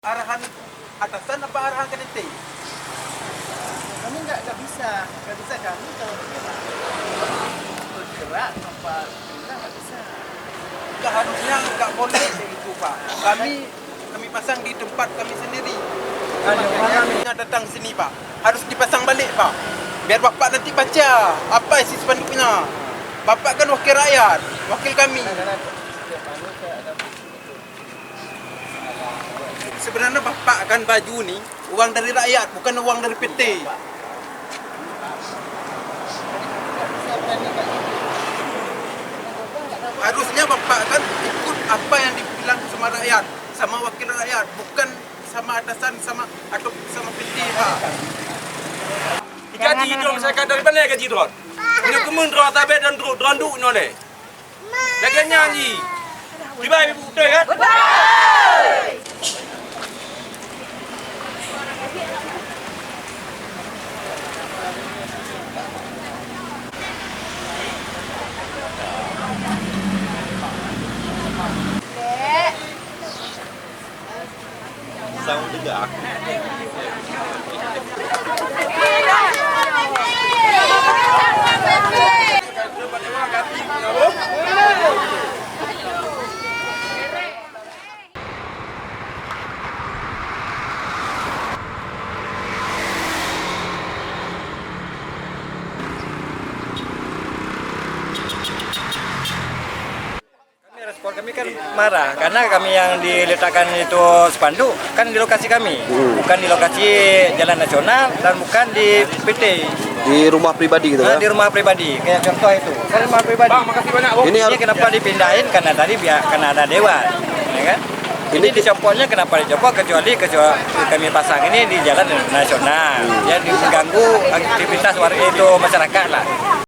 Arahan atasan apa arahan KDT? Kami nggak bisa kami kalau bergerak tanpa perintah nggak bisa. Nggak, harusnya nggak boleh begitu Pak. Kami pasang di tempat kami sendiri. Makanya datang sini Pak, harus dipasang balik Pak. Biar Bapak nanti baca apa isi spanduknya. Bapak kan wakil rakyat, wakil kami. Sebenarnya Bapak kan baju nih uang dari rakyat, bukan uang dari PT. Harusnya Bapak kan ikut apa yang dibilang sama rakyat, sama wakil rakyat, bukan sama atasan atau sama PT Pak. Gaji dong saya kata dari mana gaji dron? Ini kemun dron tabe dan dron du nole. Lagi nyanyi. Tiba ibu betul kan? Sao juga aku. Respon kami kan marah karena kami yang diletakkan itu spanduk kan di lokasi kami, bukan di lokasi jalan nasional dan bukan di PT. Di rumah pribadi gitu ya? Di rumah pribadi, kayak contoh itu. Kan rumah pribadi. Bang, makasih banyak, Bang. Ini kenapa dipindahin karena tadi karena ada dewan, ya kan? Ini dicopotnya kenapa dicopot kecuali kami pasang ini di jalan nasional, ya diganggu aktivitas warga itu masyarakat lah.